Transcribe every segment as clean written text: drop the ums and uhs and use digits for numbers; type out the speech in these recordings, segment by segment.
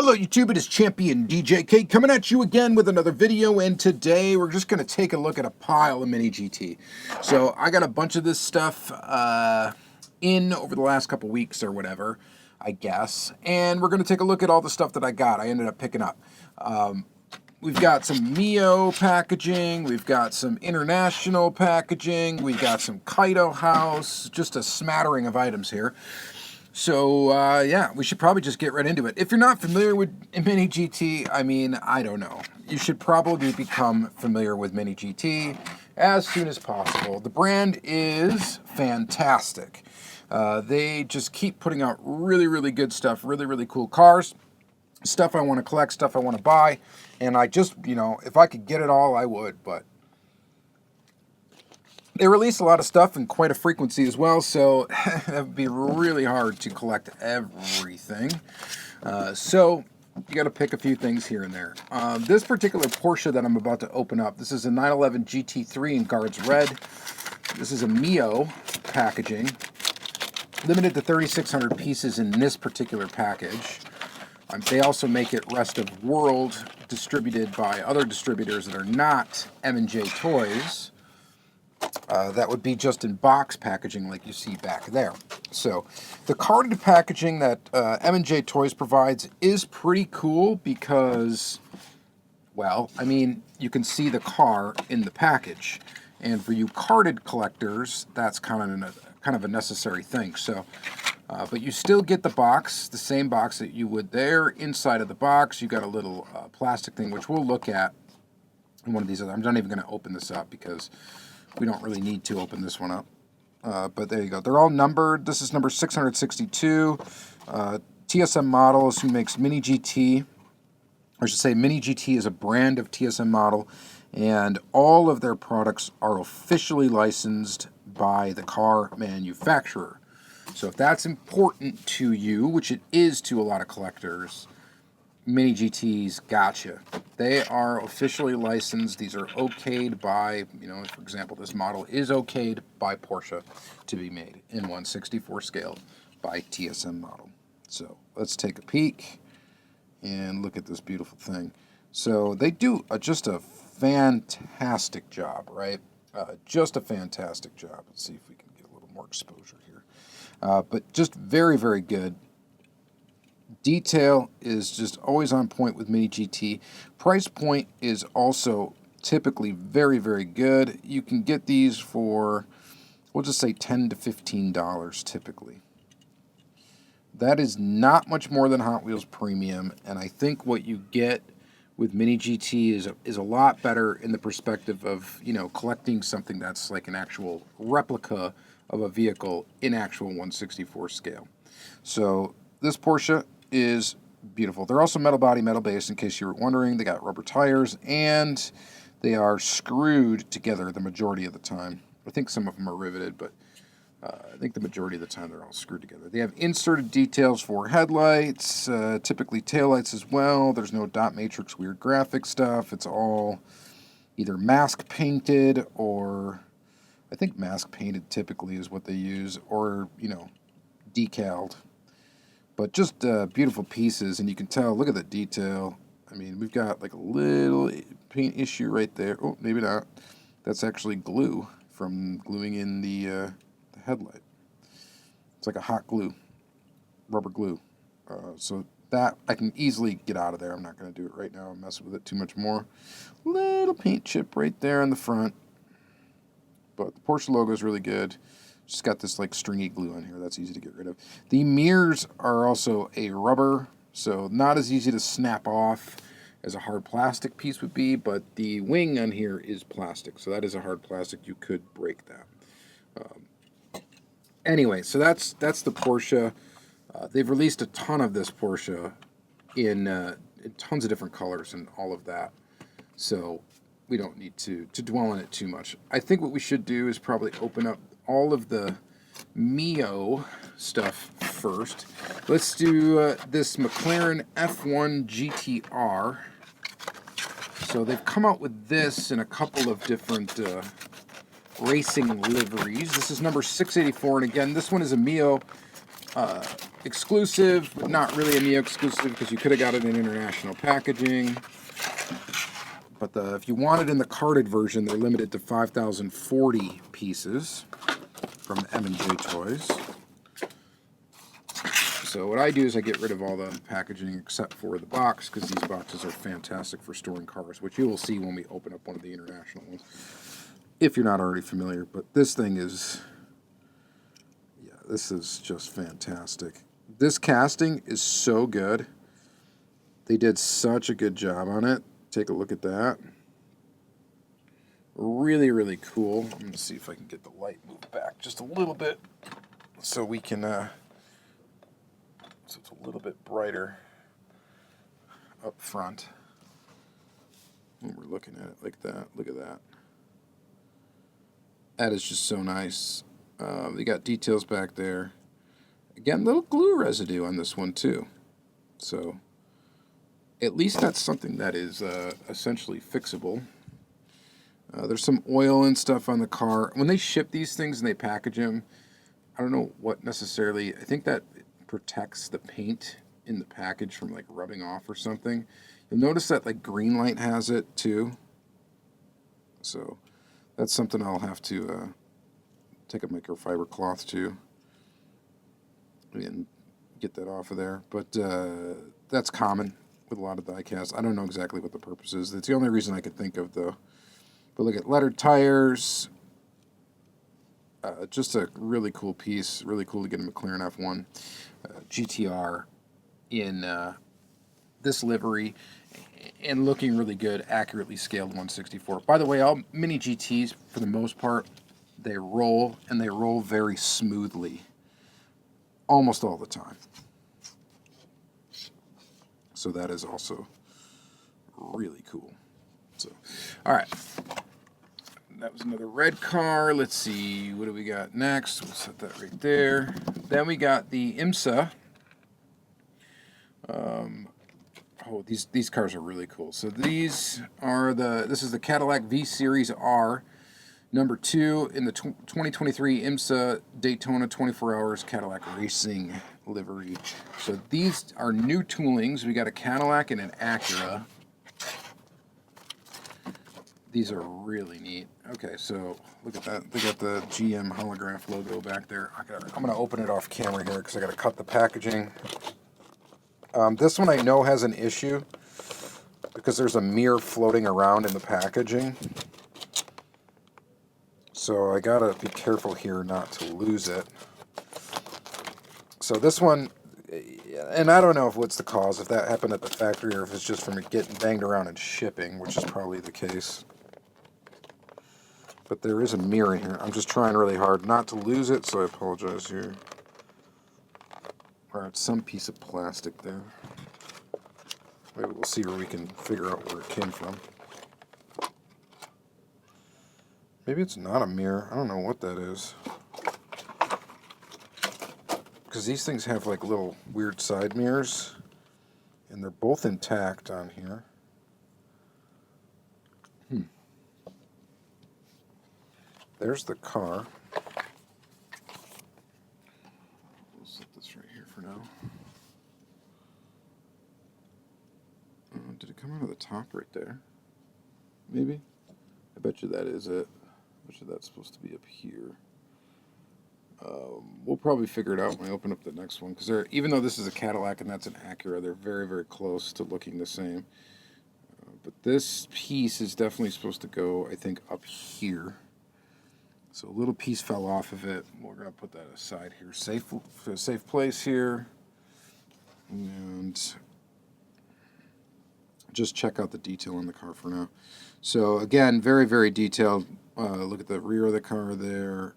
Hello YouTube, it is Championdjk coming at you again with another video, and today we're just going to take a look at a pile of Mini GT. So I got a bunch of this stuff in over the last couple weeks or whatever, I guess, and we're going to take a look at all the stuff that I got. I ended up picking up. We've got some Mio packaging, we've got some international packaging, we've got some Kaido House, just a smattering of items here. So, yeah, we should probably just get right into it. If you're not familiar with Mini GT, I mean, I don't know. You should probably become familiar with Mini GT as soon as possible. The brand is fantastic. They just keep putting out really, really good stuff, really, really cool cars, stuff I want to collect, stuff I want to buy. And I just, you know, if I could get it all, I would, but they release a lot of stuff in quite a frequency as well, so that would be really hard to collect everything. So you got to pick a few things here and there. This particular Porsche that I'm about to open up, this is a 911 GT3 in Guards Red. This is a Mio packaging, limited to 3,600 pieces in this particular package. They also make it rest of world, distributed by other distributors that are not M&J Toys. That would be just in box packaging like you see back there. So the carded packaging that M&J Toys provides is pretty cool because, well, I mean, you can see the car in the package. And for you carded collectors, that's kind of a necessary thing. So, but you still get the box, the same box that you would there. Inside of the box, you got a little plastic thing, which we'll look at in one of these other. I'm not even going to open this up because we don't really need to open this one up. But there you go. They're all numbered. This is number 662. TSM Models, who makes Mini GT. I should say Mini GT is a brand of TSM Model. And all of their products are officially licensed by the car manufacturer. So if that's important to you, which it is to a lot of collectors, Mini GT's gotcha. They are officially licensed. These are okayed by, you know, for example, this model is okayed by Porsche to be made in 1/64 scale by TSM Model. So let's take a peek and look at this beautiful thing. So they do just a fantastic job, right? Just a fantastic job. Let's see if we can get a little more exposure here. But just very, very good. Detail is just always on point with Mini GT. Price point is also typically very, very good. You can get these for, we'll just say $10 to $15 typically. That is not much more than Hot Wheels Premium, and I think what you get with Mini GT is a lot better in the perspective of, you know, collecting something that's like an actual replica of a vehicle in actual 1/64 scale. So this Porsche is beautiful. They're also metal body, metal base, in case you were wondering. They got rubber tires, and they are screwed together the majority of the time. I think some of them are riveted, but I think the majority of the time they're all screwed together. They have inserted details for headlights, typically taillights as well. There's no dot matrix weird graphic stuff. It's all either mask painted, or I think mask painted typically is what they use, or, you know, decaled. But just beautiful pieces, and you can tell, look at the detail. I mean, we've got like a little paint issue right there. Oh, maybe not. That's actually glue from gluing in the headlight. It's like a hot glue, rubber glue. So that I can easily get out of there. I'm not going to do it right now. I'm messing with it too much more. Little paint chip right there in the front. But the Porsche logo is really good. Just got this like stringy glue on here. That's easy to get rid of. The mirrors are also a rubber, so not as easy to snap off as a hard plastic piece would be, but the wing on here is plastic, so that is a hard plastic. You could break that. Anyway, so that's the Porsche. They've released a ton of this Porsche in tons of different colors and all of that, so we don't need to dwell on it too much. I think what we should do is probably open up all of the Mio stuff first. Let's do this McLaren F1 GTR. So they've come out with this in a couple of different racing liveries. This is number 684, and again, this one is a Mio exclusive, but not really a Mio exclusive because you could have got it in international packaging. But if you want it in the carded version, they're limited to 5,040 pieces from M&J Toys. So what I do is I get rid of all the packaging except for the box, because these boxes are fantastic for storing cars, which you will see when we open up one of the international ones, if you're not already familiar. But this thing is, yeah, this is just fantastic. This casting is so good. They did such a good job on it. Take a look at that. Really, really cool. I'm going to see if I can get the light moved back just a little bit so we can, so it's a little bit brighter up front when we're looking at it like that. Look at that. That is just so nice. They got details back there. Again, little glue residue on this one too. So at least that's something that is essentially fixable. There's some oil and stuff on the car. When they ship these things and they package them, I don't know what necessarily, I think that protects the paint in the package from like rubbing off or something. You'll notice that like Greenlight has it too. So that's something I'll have to take a microfiber cloth to and get that off of there. But that's common with a lot of diecast. I don't know exactly what the purpose is. That's the only reason I could think of though. But look at lettered tires. Just a really cool piece. Really cool to get a McLaren F1 GTR in this livery and looking really good, accurately scaled 1/64. By the way, all mini GTs, for the most part, they roll, and they roll very smoothly almost all the time. So that is also really cool. So, all right. That was another red car. Let's see, what do we got next? We'll set that right there. Then we got the Imsa. Oh, these cars are really cool. So these are this is the Cadillac V Series R, number 2 in the 2023 Imsa Daytona 24 Hours Cadillac Racing livery. So these are new toolings. We got a Cadillac and an Acura. These are really neat. Okay, so look at that. They got the GM holograph logo back there. I'm going to open it off camera here because I got to cut the packaging. This one I know has an issue because there's a mirror floating around in the packaging. So I got to be careful here not to lose it. So this one, and I don't know what's the cause, if that happened at the factory or if it's just from it getting banged around and shipping, which is probably the case. But there is a mirror in here. I'm just trying really hard not to lose it, so I apologize here. Or it's some piece of plastic there. Maybe we'll see where we can figure out where it came from. Maybe it's not a mirror. I don't know what that is. Because these things have like little weird side mirrors. And they're both intact on here. There's the car. We'll set this right here for now. Did it come out of the top right there? Maybe? I bet you that is it. I bet you that's supposed to be up here. We'll probably figure it out when I open up the next one. Because even though this is a Cadillac and that's an Acura, they're very, very close to looking the same. But this piece is definitely supposed to go, I think, up here. So a little piece fell off of it. We're going to put that aside here. Safe place here. And just check out the detail on the car for now. So again, very, very detailed. Look at the rear of the car there.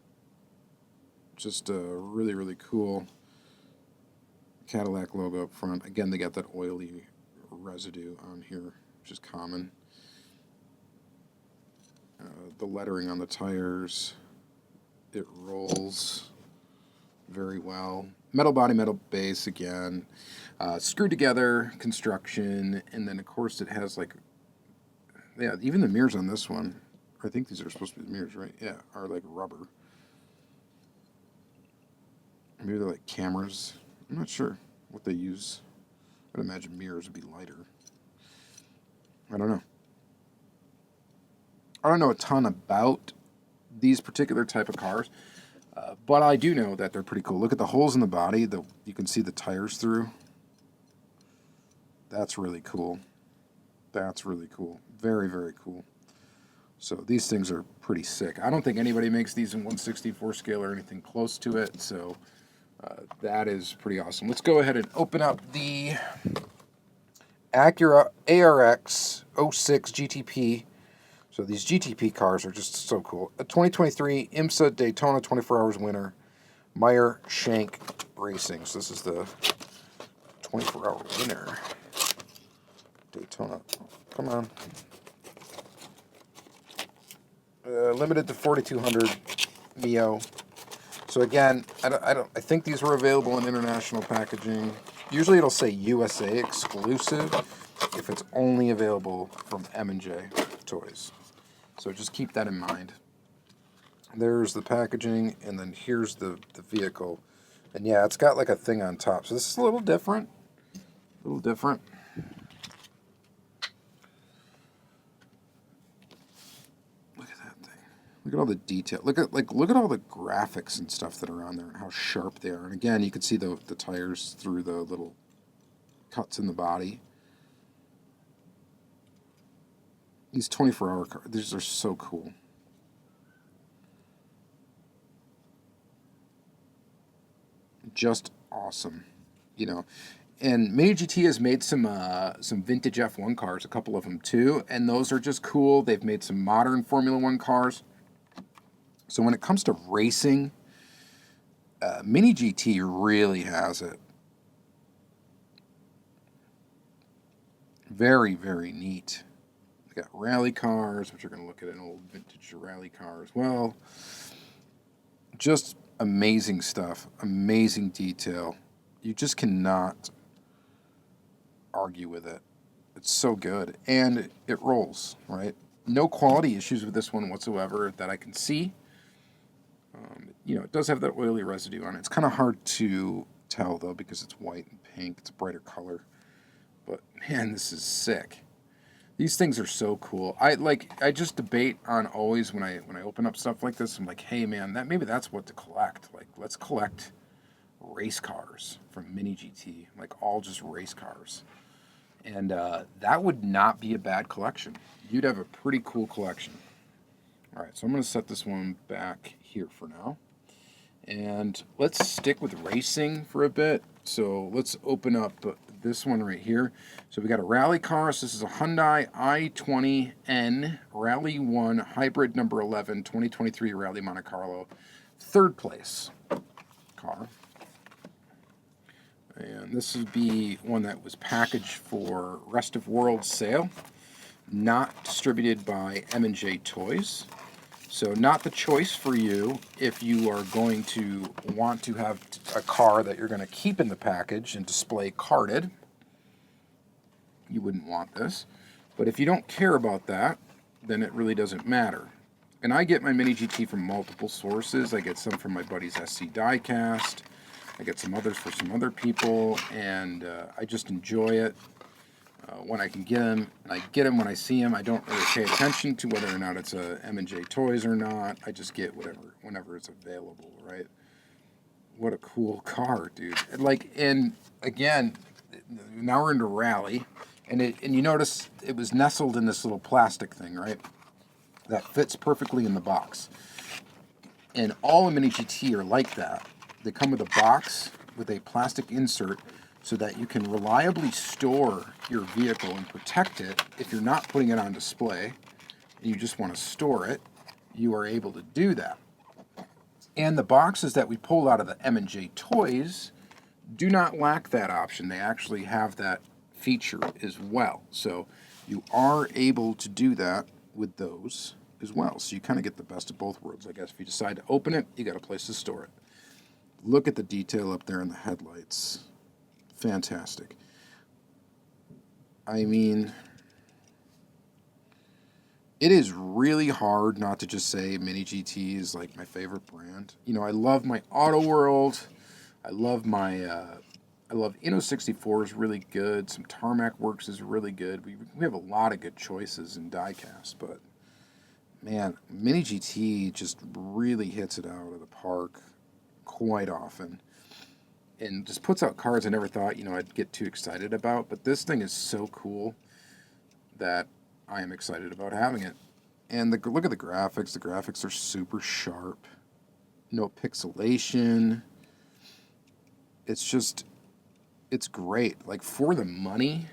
Just really, really cool Cadillac logo up front. Again, they got that oily residue on here, which is common. The lettering on the tires. It rolls very well. Metal body, metal base again. Screwed together construction. And then, of course, it has like, yeah, even the mirrors on this one, I think these are supposed to be the mirrors, right? Yeah, are like rubber. Maybe they're like cameras I'm not sure what they use. I'd imagine mirrors would be lighter. I don't know. I don't know a ton about these particular type of cars, but I do know that they're pretty cool. Look at the holes in the body. You can see the tires through. That's really cool. That's really cool. Very, very cool. So these things are pretty sick. I don't think anybody makes these in 1/64 scale or anything close to it, so that is pretty awesome. Let's go ahead and open up the Acura ARX 06 GTP. So these GTP cars are just so cool. A 2023 Imsa Daytona 24 Hours winner, Meyer Shank Racing. So this is the 24-hour winner. Daytona. Come on. Limited to 4,200 Mio. So again, I think these were available in international packaging. Usually it'll say USA exclusive if it's only available from M&J Toys. So just keep that in mind. There's the packaging, and then here's the vehicle. And yeah, it's got like a thing on top. So this is a little different. A little different. Look at all the detail. Look at all the graphics and stuff that are on there and how sharp they are. And again, you can see the tires through the little cuts in the body. These 24-hour cars, these are so cool. Just awesome, you know. And Mini GT has made some vintage F1 cars, a couple of them too, and those are just cool. They've made some modern Formula One cars. So when it comes to racing, Mini GT really has it. Very, very neat. They got rally cars, which are going to look at an old vintage rally car as well. Just amazing stuff. Amazing detail. You just cannot argue with it. It's so good. And it rolls, right? No quality issues with this one whatsoever that I can see. You know, it does have that oily residue on it. It's kind of hard to tell, though, because it's white and pink. It's a brighter color. But, man, this is sick. These things are so cool. I just debate on always when I open up stuff like this. I'm like, hey, man, maybe that's what to collect. Like, let's collect race cars from Mini GT. Like, all just race cars. And that would not be a bad collection. You'd have a pretty cool collection. All right, so I'm going to set this one back here for now. And let's stick with racing for a bit. So let's open up this one right here. So we got a rally car. So this is a Hyundai i20N Rally 1 Hybrid number 11 2023 Rally Monte Carlo. Third place car. And this would be one that was packaged for rest of world sale. Not distributed by M&J Toys. So not the choice for you if you are going to want to have a car that you're going to keep in the package and display carded. You wouldn't want this. But if you don't care about that, then it really doesn't matter. And I get my Mini GT from multiple sources. I get some from my buddy's SC Diecast. I get some others for some other people. And I just enjoy it. When I can get them, and I get them when I see them. I don't really pay attention to whether or not it's a M&J Toys or not. I just get whenever it's available, right? What a cool car, dude! And again, now we're into rally, and you notice it was nestled in this little plastic thing, right? That fits perfectly in the box. And all the Mini GT are like that. They come with a box with a plastic insert, so that you can reliably store your vehicle and protect it. If you're not putting it on display and you just want to store it, you are able to do that. And the boxes that we pulled out of the M&J Toys do not lack that option. They actually have that feature as well. So you are able to do that with those as well. So you kind of get the best of both worlds, I guess. If you decide to open it, you got a place to store it. Look at the detail up there in the headlights. Fantastic. I mean, it is really hard not to just say Mini GT is like my favorite brand. You know, I love my Auto World. I love my I love Inno64 is really good. Some Tarmac Works is really good. We have a lot of good choices in Diecast, but man, Mini GT just really hits it out of the park quite often. And just puts out cards I never thought, I'd get too excited about. But this thing is so cool that I am excited about having it. And look at the graphics. The graphics are super sharp. No pixelation. It's great. Like, for the money,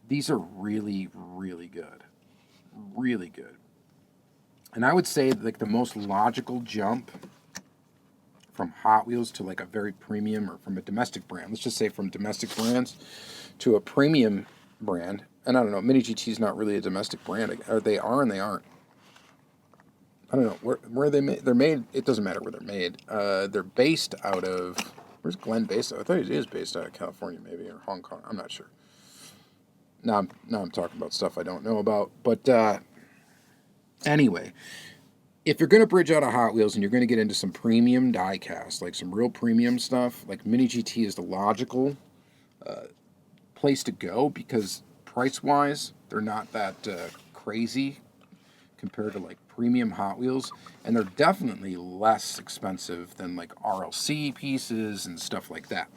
these are really, really good. Really good. And I would say, like, the most logical jump from Hot Wheels to like a very premium, or from a domestic brand, let's just say from domestic brands to a premium brand. And I don't know, Mini GT is not really a domestic brand. Or they are and they aren't. I don't know where are they made. They're made. It doesn't matter where they're made. They're based out of, where's Glenn based out? I thought he is based out of California, maybe, or Hong Kong. I'm not sure. Now I'm talking about stuff I don't know about. But anyway, if you're going to bridge out of Hot Wheels and you're going to get into some premium diecast, like some real premium stuff, like Mini GT is the logical place to go, because price-wise, they're not that crazy compared to like premium Hot Wheels, and they're definitely less expensive than like RLC pieces and stuff like that.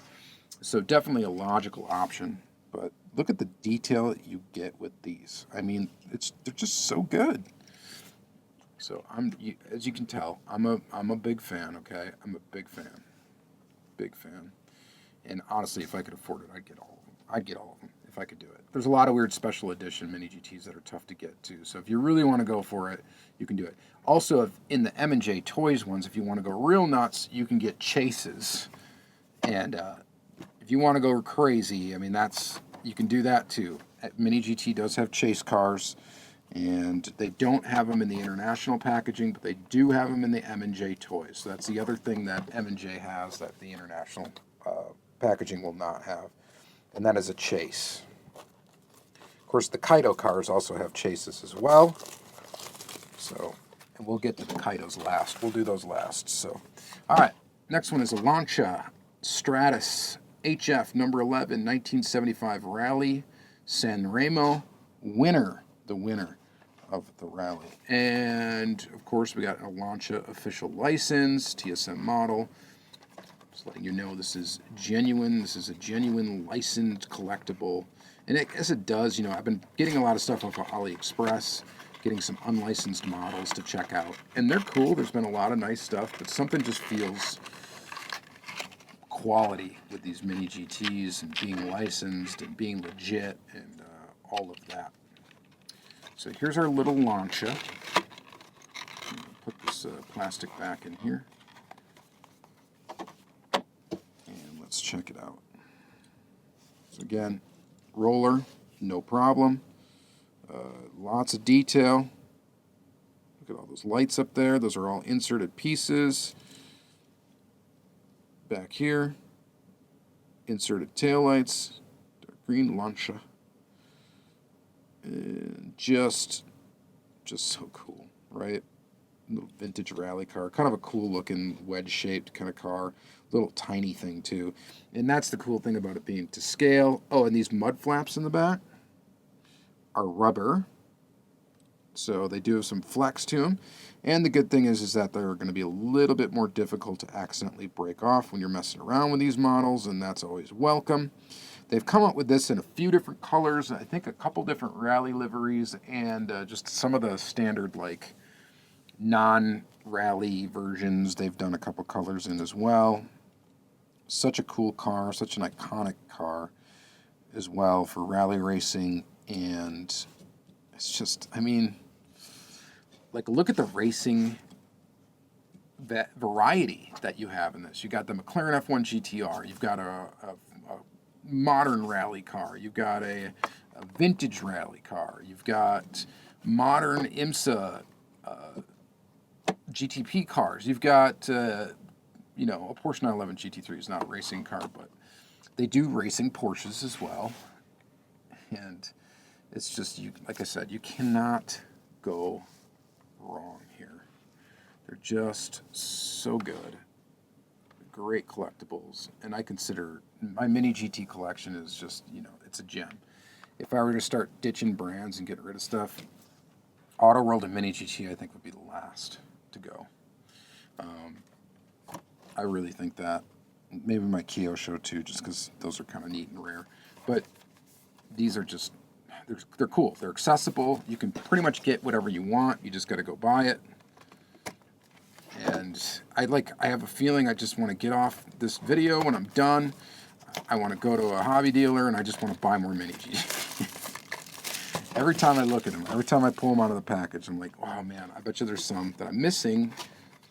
So definitely a logical option. But look at the detail that you get with these. I mean, they're just so good. So as you can tell, I'm a big fan. Okay, I'm a big fan. And honestly, if I could afford it, I'd get all of them. I'd get all of them if I could do it. There's a lot of weird special edition Mini GTs that are tough to get too. So if you really want to go for it, you can do it. Also, in the M&J Toys ones, if you want to go real nuts, you can get chases. And if you want to go crazy, I mean, you can do that too. Mini GT does have chase cars. And they don't have them in the international packaging, but they do have them in the M&J Toys. So that's the other thing that M&J has that the international packaging will not have. And that is a chase. Of course, the Kaido cars also have chases as well. So, and we'll get to the Kaidos last. We'll do those last. So, all right. Next one is a Lancia Stratus HF number 11, 1975 Rally San Remo winner. The winner of the rally. And of course we got a Lancia official license, TSM model. Just letting you know this is genuine. This is a genuine licensed collectible. And as it does, I've been getting a lot of stuff off of AliExpress, getting some unlicensed models to check out. And they're cool. There's been a lot of nice stuff, but something just feels quality with these Mini GTs and being licensed and being legit and all of that. So here's our little Lancia. Put this plastic back in here. And let's check it out. So again, roller, no problem. Lots of detail. Look at all those lights up there. Those are all inserted pieces. Back here, inserted taillights. Dark green Lancia. And just so cool, right? Little vintage rally car, kind of a cool looking wedge shaped kind of car, little tiny thing too. And that's the cool thing about it being to scale. Oh, and these mud flaps in the back are rubber, so they do have some flex to them. And the good thing is that they're going to be a little bit more difficult to accidentally break off when you're messing around with these models, and that's always welcome. They've come up with this in a few different colors, I think a couple different rally liveries, and just some of the standard, like, non-rally versions they've done a couple colors in as well. Such a cool car, such an iconic car as well for rally racing, and it's just, I mean, like, look at the racing variety that you have in this. You got the McLaren F1 GTR, you've got a modern rally car, you've got a vintage rally car, you've got modern Imsa GTP cars, you've got a Porsche 911 GT3 is not a racing car, but they do racing Porsches as well. And it's just, like I said, you cannot go wrong here. They're just so good. great collectibles, and I consider my Mini GT collection is just, it's a gem. If I were to start ditching brands and getting rid of stuff, Auto World and Mini GT I think would be the last to go. I really think that. Maybe my Kyosho too, just because those are kind of neat and rare. But these are just, they're cool. They're accessible. You can pretty much get whatever you want. You just got to go buy it. And I have a feeling I just want to get off this video when I'm done. I want to go to a hobby dealer and I just want to buy more Mini GT. Every time I look at them, every time I pull them out of the package, I'm like, oh man, I bet you there's some that I'm missing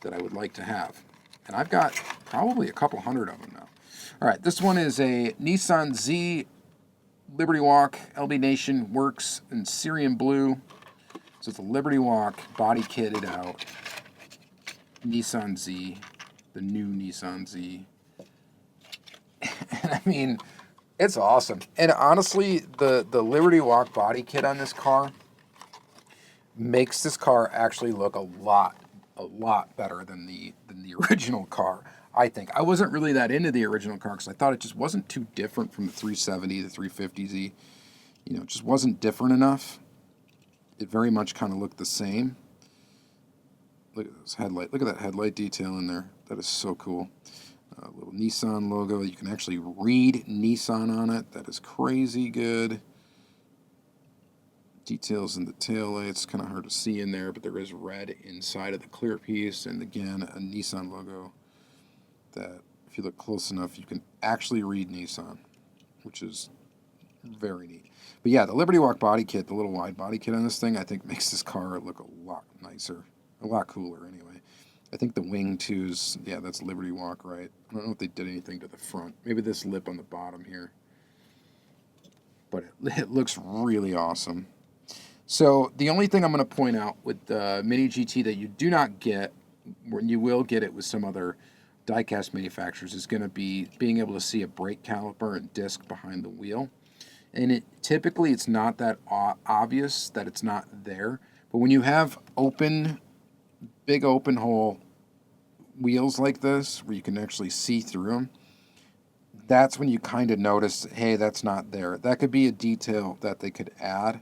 that I would like to have. And I've got probably a couple hundred of them now. All right, this one is a Nissan Z Liberty Walk LB Nation Works in Syrian Blue. So it's a Liberty Walk body kitted out Nissan Z, the new Nissan Z. And I mean, it's awesome. And honestly, the Liberty Walk body kit on this car makes this car actually look a lot better than the original car, I think. I wasn't really that into the original car because I thought it just wasn't too different from the 370, the 350Z. It just wasn't different enough. It very much kind of looked the same. Look at this headlight. Look at that headlight detail in there. That is so cool. A little Nissan logo. You can actually read Nissan on it. That is crazy good. Details in the taillights, kind of hard to see in there, but there is red inside of the clear piece, and again, a Nissan logo that, if you look close enough, you can actually read Nissan, which is very neat. But yeah, the Liberty Walk body kit, the little wide body kit on this thing, I think makes this car look a lot nicer, a lot cooler anyway. I think the wing two's, yeah, that's Liberty Walk, right? I don't know if they did anything to the front. Maybe this lip on the bottom here. But it looks really awesome. So the only thing I'm going to point out with the Mini GT that you do not get, when you will get it with some other diecast manufacturers, is going to be being able to see a brake caliper and disc behind the wheel. And typically it's not that obvious that it's not there. But when you have big open hole wheels like this, where you can actually see through them, that's when you kind of notice, hey, that's not there. That could be a detail that they could add.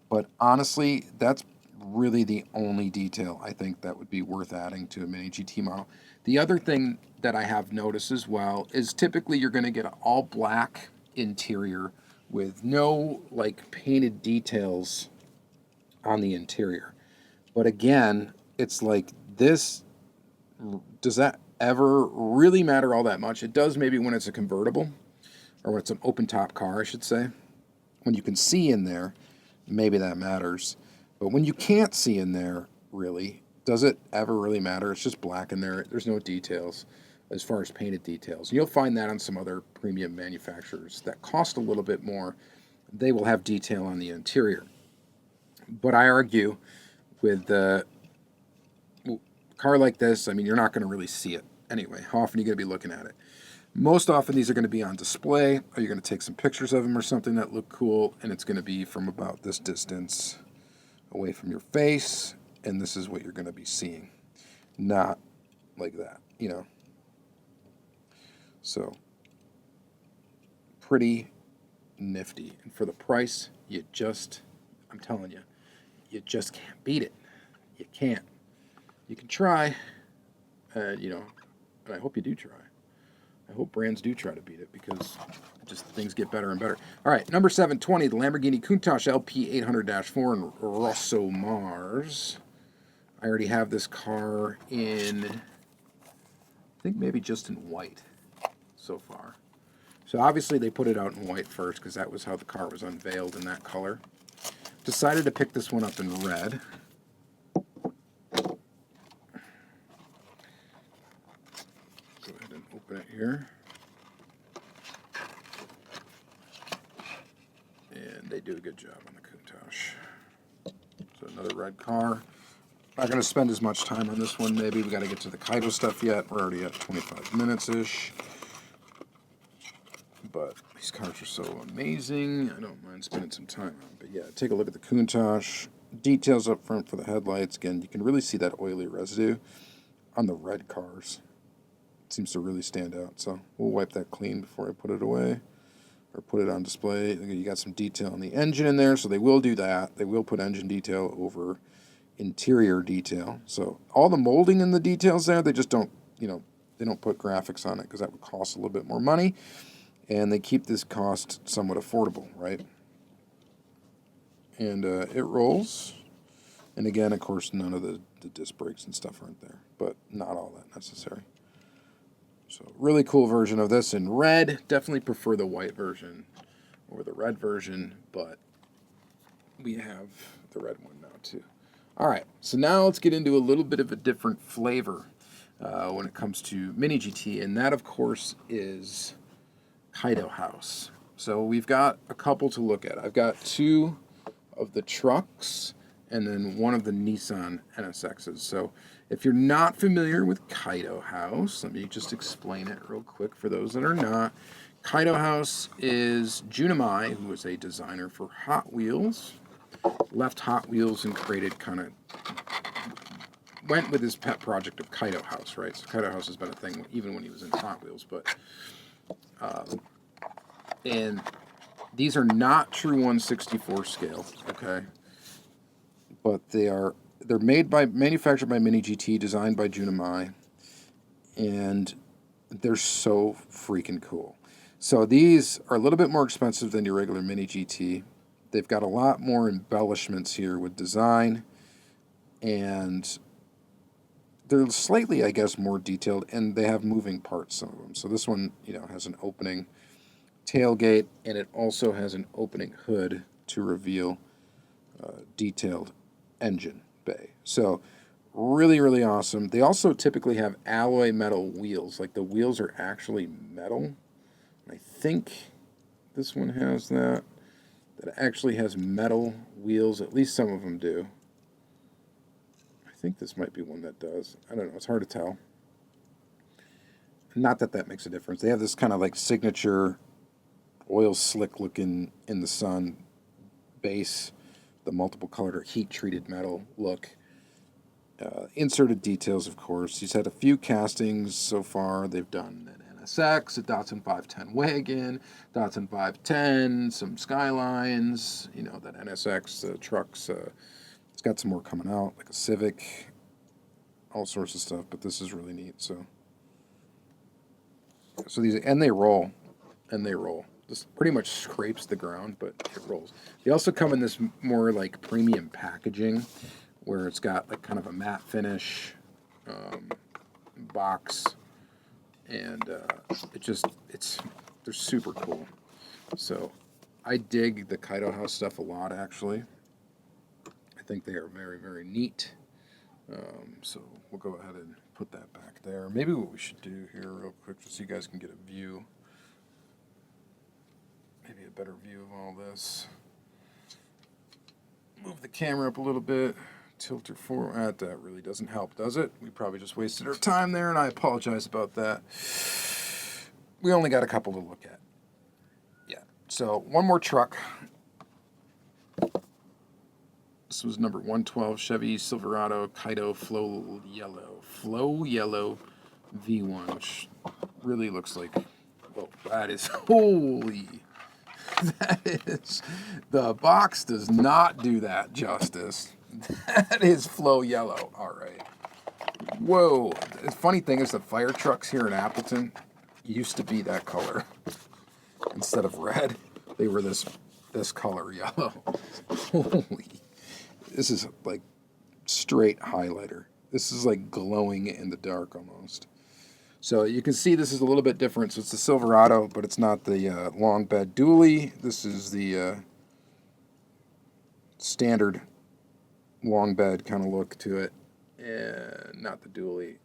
But honestly, that's really the only detail I think that would be worth adding to a Mini GT model. The other thing that I have noticed as well is typically you're going to get an all black interior with no painted details on the interior. But again, it's like this, does that ever really matter all that much? It does maybe when it's a convertible, or when it's an open top car, I should say. When you can see in there, maybe that matters. But when you can't see in there, really, does it ever really matter? It's just black in there. There's no details as far as painted details. You'll find that on some other premium manufacturers that cost a little bit more. They will have detail on the interior. But I argue with a car like this, I mean, you're not going to really see it anyway. How often are you going to be looking at it? Most often these are going to be on display, or you're going to take some pictures of them or something that look cool, and it's going to be from about this distance away from your face, and this is what you're going to be seeing. Not like that, So, pretty nifty. And for the price, I'm telling you, you just can't beat it. You can't. You can try, and I hope you do try. I hope brands do try to beat it because just things get better and better. All right, number 720, the Lamborghini Countach LP 800-4 in Rosso Mars. I already have this car in, I think maybe just in white so far. So obviously they put it out in white first because that was how the car was unveiled in that color. Decided to pick this one up in red. Open it here, and they do a good job on the Countach. So another red car. Not going to spend as much time on this one. Maybe we got to get to the Kaido stuff yet. We're already at 25 minutes ish. But these cars are so amazing. I don't mind spending some time on them. But yeah, take a look at the Countach. Details up front for the headlights. Again, you can really see that oily residue on the red cars. seems to really stand out. So we'll wipe that clean before I put it away or put it on display. You got some detail on the engine in there, so they will do that. They will put engine detail over interior detail. So all the molding and the details there, they just don't, they don't put graphics on it because that would cost a little bit more money, and they keep this cost somewhat affordable, right? And it rolls. And again, of course, none of the disc brakes and stuff aren't there, but not all that necessary. So really cool version of this in red. Definitely prefer the white version or the red version, but we have the red one now too. All right, so now let's get into a little bit of a different flavor when it comes to Mini GT, and that, of course, is Kaido House. So we've got a couple to look at. I've got two of the trucks and then one of the Nissan NSXs. So if you're not familiar with Kaido House, let me just explain it real quick for those that are not. Kaido House is Junimai, who is a designer for Hot Wheels, left Hot Wheels and went with his pet project of Kaido House, right? So Kaido House has been a thing even when he was in Hot Wheels, but and these are not true 1/64 scale, okay? But they're manufactured by Mini GT, designed by Junimai, and they're so freaking cool. So these are a little bit more expensive than your regular Mini GT. They've got a lot more embellishments here with design, and they're slightly, I guess, more detailed, and they have moving parts, some of them. So this one, has an opening tailgate, and it also has an opening hood to reveal detailed engine bay. So really, really awesome. They also typically have alloy metal wheels. Like the wheels are actually metal. I think this one has that. That actually has metal wheels. At least some of them do. I think this might be one that does. I don't know. It's hard to tell. Not that that makes a difference. They have this kind of like signature oil slick looking in the sun base, the multiple colored or heat treated metal look. Inserted details, of course. He's had a few castings so far. They've done an NSX, a Datsun 510 wagon, Datsun 510, some Skylines, that NSX, the trucks. It's got some more coming out, like a Civic, all sorts of stuff, but this is really neat. So these, and they roll. This pretty much scrapes the ground, but it rolls. They also come in this more like premium packaging, where it's got like kind of a matte finish box, and they're super cool. So I dig the Kaido House stuff a lot, actually. I think they are very, very neat. So we'll go ahead and put that back there. Maybe what we should do here real quick, just so you guys can get a view. Maybe a better view of all this. Move the camera up a little bit. Tilt her forward. That really doesn't help, does it? We probably just wasted our time there, and I apologize about that. We only got a couple to look at. Yeah. So one more truck. This was number 112 Chevy Silverado Kaido Flow Yellow V1, which really looks like, oh, that is, holy, that is, the box does not do that justice. That is Flow Yellow, all right. Whoa, the funny thing is the fire trucks here in Appleton used to be that color. Instead of red, they were this color yellow. Holy. This is like straight highlighter. This is like glowing in the dark almost. So you can see this is a little bit different. So it's the Silverado, but it's not the long bed dually. This is the standard long bed kind of look to it. And not the dually.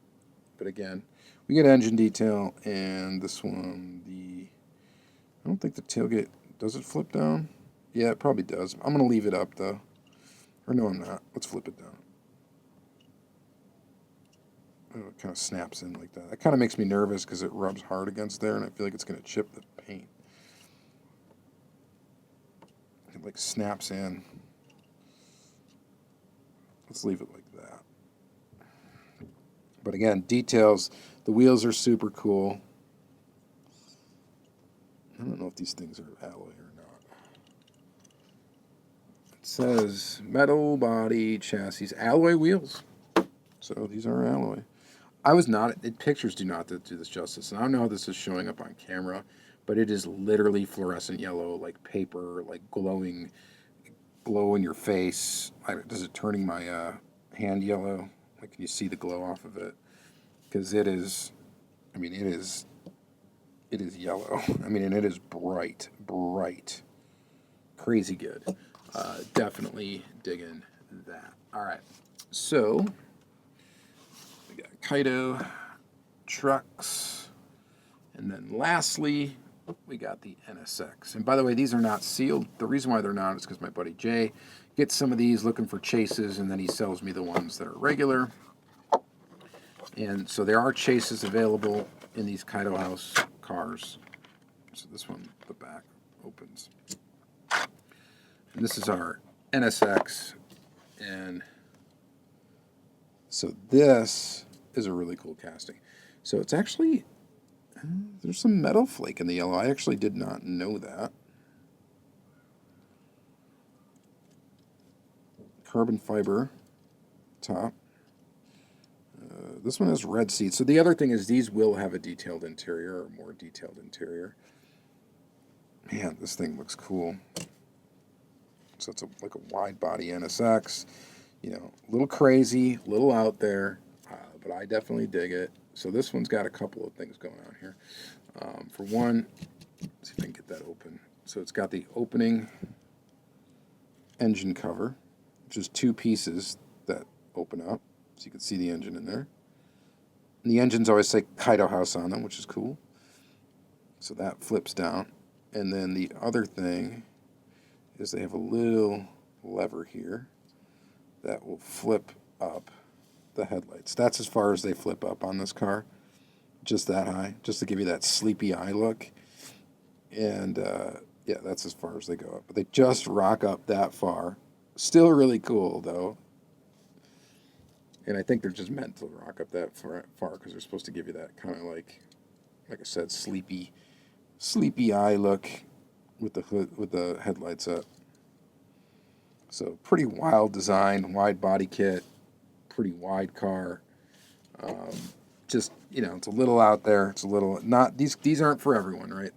But again, we get engine detail, and this one, I don't think the tailgate, does it flip down? Yeah, it probably does. I'm going to leave it up though. Or no, I'm not. Let's flip it down. Oh, it kind of snaps in like that. That kind of makes me nervous because it rubs hard against there, and I feel like it's going to chip the paint. It like snaps in. Let's leave it like that. But again, details. The wheels are super cool. I don't know if these things are alloy or not. It says metal body chassis, alloy wheels. So these are alloy. I was not, pictures do not do this justice. And I don't know how this is showing up on camera, but it is literally fluorescent yellow, like paper, like glowing, glow in your face. Does it turning my hand yellow? Like, can you see the glow off of it? Because it is, I mean, it is yellow. I mean, and it is bright, crazy good. Definitely digging that. All right, so we got Kaido trucks, and then lastly we got the NSX. And by the way, these are not sealed. The reason why they're not is because my buddy Jay gets some of these looking for chases, and then he sells me the ones that are regular. And so there are chases available in these Kaido House cars. So this one, the back opens. And this is our NSX. And so this is a really cool casting. So it's actually, there's some metal flake in the yellow. I actually did not know that. Carbon fiber top. This one has red seats. So the other thing is these will have a detailed interior, or more detailed interior. Man, this thing looks cool. So it's like a wide body NSX. You know, a little crazy, a little out there, but I definitely dig it. So this one's got a couple of things going on here. For one, let's see if I can get that open. So it's got the opening engine cover, which is two pieces that open up. So you can see the engine in there. And the engines always say Kaido House on them, which is cool. So that flips down. And then the other thing is they have a little lever here that will flip up the headlights. That's as far as they flip up on this car. Just that high, just to give you that sleepy eye look. And yeah, that's as far as they go up. But they just rock up that far. Still really cool, though. And I think they're just meant to rock up that far because they're supposed to give you that kind of like I said, sleepy eye look with the hood, with the headlights up. So pretty wild design, wide body kit, pretty wide car. Just, you know, it's a little out there. It's a little not these aren't for everyone, right?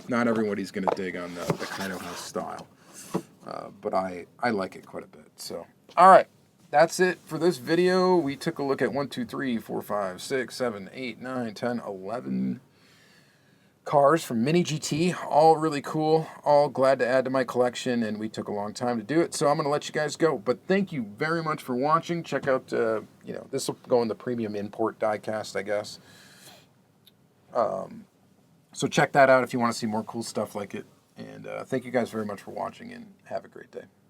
Not everybody's going to dig on the Kaido House style, but I like it quite a bit. So all right. That's it for this video. We took a look at 1, 2, 3, 4, 5, 6, 7, 8, 9, 10, 11 cars from Mini GT. All really cool. All glad to add to my collection, and we took a long time to do it. So I'm going to let you guys go. But thank you very much for watching. Check out, you know, this will go in the premium import diecast, I guess. So check that out if you want to see more cool stuff like it. And thank you guys very much for watching, and have a great day.